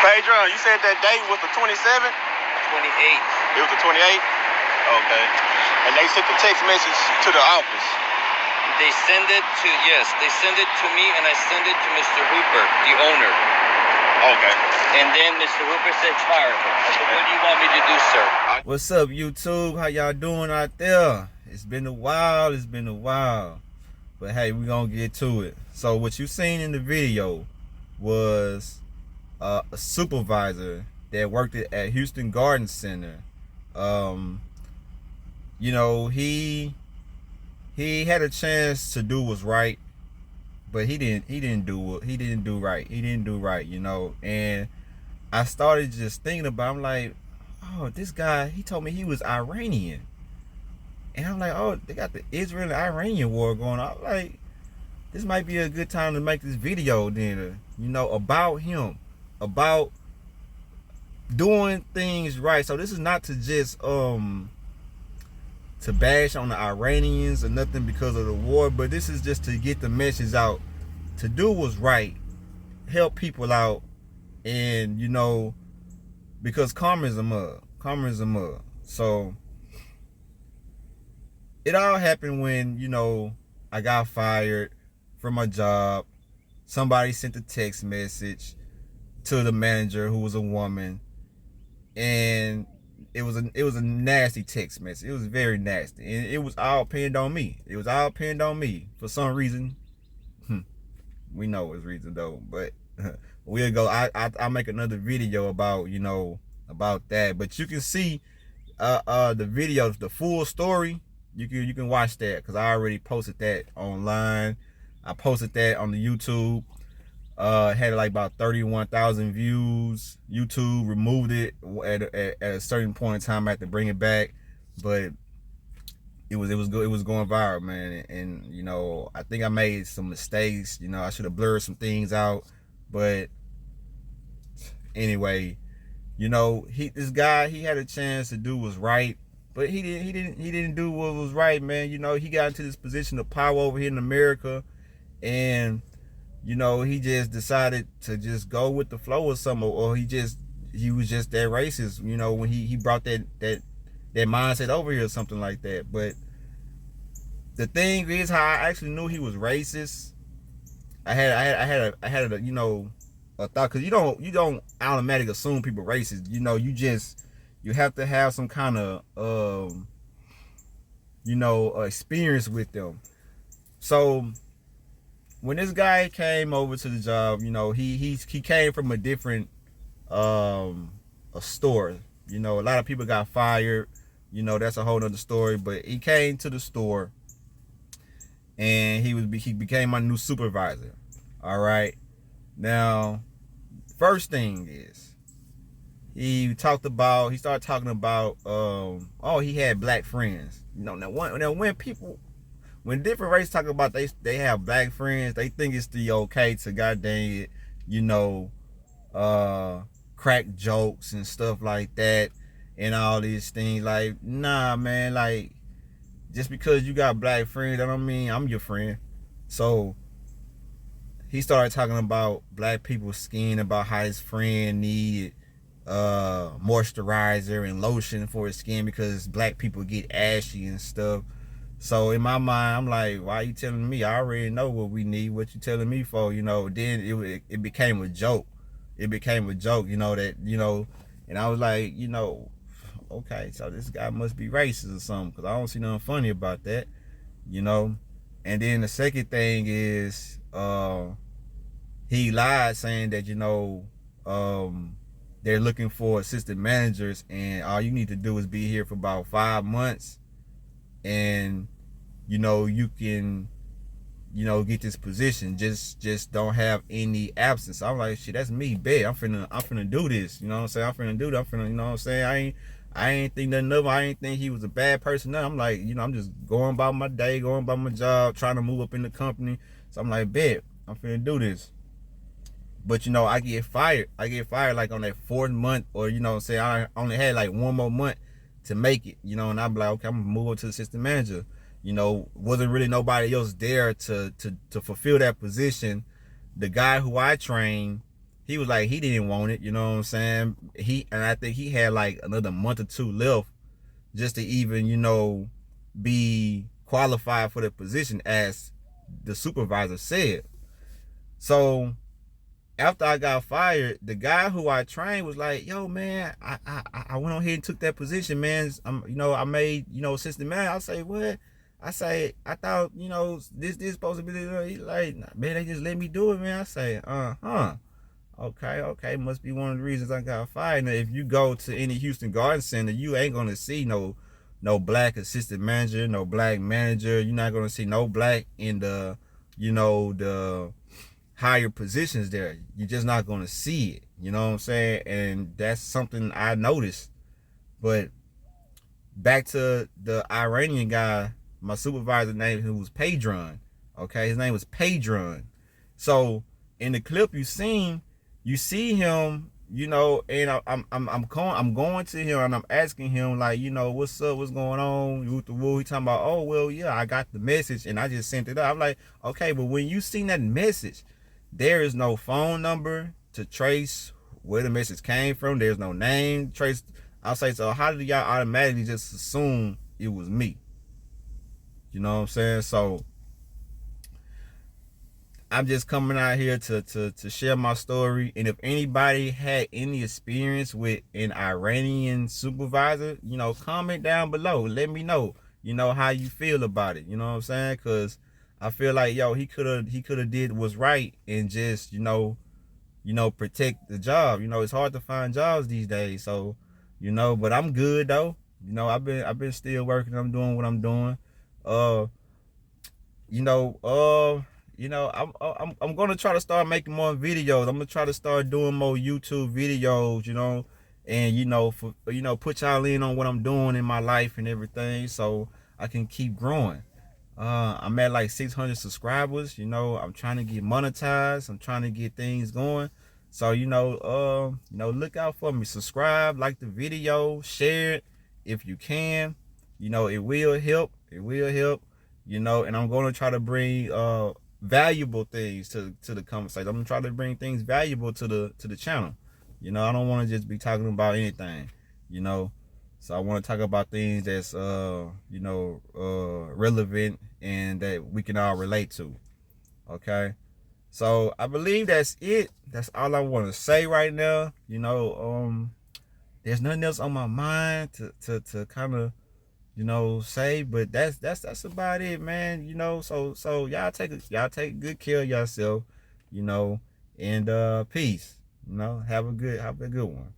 Pedro, you said that date was the 27th? 28th. It was the 28th? Okay. And they sent the text message to the office. They send it to me, and I send it to Mr. Hooper, the owner. Okay. And then Mr. Hooper said fire him. I said, what do you want me to do, sir? What's up, YouTube? How y'all doing out there? It's been a while. But hey, we're gonna get to it. So what you seen in the video was a supervisor that worked at Houston Garden Center. You know, he had a chance to do what's right, but he didn't do right, you know. And I started just thinking about, I'm like, oh, this guy, he told me he was Iranian. And I'm like, oh, they got the Israel-Iranian war going on. I'm like, this might be a good time to make this video then, you know, about him, about doing things right. So this is not to just to bash on the Iranians or nothing because of the war, but this is just to get the message out, to do what's right, help people out, and you know, because karma is a mug. So it all happened when, you know, I got fired from my job. Somebody sent a text message to the manager, who was a woman, and it was a nasty text message. It was very nasty, and it was all pinned on me. For some reason. We know it's reason though, but we'll go. I'll make another video about, you know, about that. But you can see the video, the full story. You can watch that, because I already posted that online. I posted that on the YouTube. Had like about 31,000 views. YouTube removed it at a certain point in time. I had to bring it back, but it was good. It was going viral, man. And you know, I think I made some mistakes. You know, I should have blurred some things out. But anyway, you know, this guy, he had a chance to do what's right, but he didn't do what was right, man. You know, he got into this position of power over here in America, and you know, he just decided to just go with the flow or something, or he was just that racist, you know, when he brought that mindset over here or something like that. But the thing is, how I actually knew he was racist, I had a you know, a thought, because you don't automatically assume people racist. You know, you have to have some kind of you know, experience with them. So when this guy came over to the job, you know, he came from a different a store. You know, a lot of people got fired. You know, that's a whole nother story. But he came to the store, and he became my new supervisor. All right. Now, first thing is, he started talking about oh, he had black friends. You know, when different races talk about they have black friends, they think it's the okay to goddamn it, you know, crack jokes and stuff like that, and all these things. Like, nah, man, like, just because you got black friends, that don't mean I'm your friend. So he started talking about black people's skin, about how his friend needed moisturizer and lotion for his skin because black people get ashy and stuff. So in my mind, I'm like, why are you telling me? I already know what we need. What you telling me for? You know, then it became a joke. It became a joke, you know, that, you know, and I was like, you know, okay, so this guy must be racist or something, because I don't see nothing funny about that, you know. And then the second thing is, he lied, saying that, you know, they're looking for assistant managers, and all you need to do is be here for about 5 months, and you know, you can, you know, get this position. Just don't have any absence. I'm like, shit, that's me, bet. I'm finna do this. You know what I'm saying? I'm finna do that. You know what I'm saying? I ain't think nothing of him. I ain't think he was a bad person. No, I'm like, you know, I'm just going about my day, going about my job, trying to move up in the company. So I'm like, bet, I'm finna do this. But you know, I get fired like on that 4th month, or you know, say I only had like 1 more month to make it, you know, and I'm like, okay, I'm gonna move on to the assistant manager. You know, wasn't really nobody else there to fulfill that position. The guy who I trained, he was like, he didn't want it, you know what I'm saying? And I think he had like another month or two left just to even, you know, be qualified for the position, as the supervisor said. So after I got fired, the guy who I trained was like, yo, man, I went on here and took that position, man. You know, I made, you know, assistant manager. I say, what? I say, I thought, you know, this supposed to be, he like, man, they just let me do it, man. I say, okay, must be one of the reasons I got fired. Now, if you go to any Houston Garden Center, you ain't gonna see no black assistant manager, no black manager. You're not gonna see no black in the, you know, the higher positions there. You're just not gonna see it, you know what I'm saying? And that's something I noticed. But back to the Iranian guy, my supervisor name, who was Padron. Okay, his name was Padron. So in the clip you see him, you know, and I'm going to him and I'm asking him, like, you know, what's up, what's going on? He talking about, oh well, yeah, I got the message and I just sent it up. I'm like, okay, but when you seen that message, there is no phone number to trace where the message came from. There's no name trace. I'll say, so how did y'all automatically just assume it was me? You know what I'm saying? So I'm just coming out here to share my story. And if anybody had any experience with an Iranian supervisor, you know, comment down below. Let me know, you know, how you feel about it. You know what I'm saying? Because I feel like, yo, he could have did what's right and just, you know, protect the job. You know, it's hard to find jobs these days. So, you know, but I'm good though. You know, I've been still working. I'm doing what I'm doing. I'm gonna try to start making more videos. I'm gonna try to start doing more YouTube videos, you know, and put y'all in on what I'm doing in my life and everything, so I can keep growing. I'm at like 600 subscribers. You know, I'm trying to get monetized. I'm trying to get things going. So look out for me. Subscribe, like the video, share it if you can. You know, it will help. It will help. You know, and I'm going to try to bring valuable things to the conversation. I'm going to try to bring things valuable to the channel. You know, I don't want to just be talking about anything, you know. So I want to talk about things that's relevant and that we can all relate to. Okay? So I believe that's it. That's all I want to say right now. You know, there's nothing else on my mind to kind of, you know, say, but that's about it, man. You know, so y'all take good care of yourself, you know, and peace. You know, have a good one.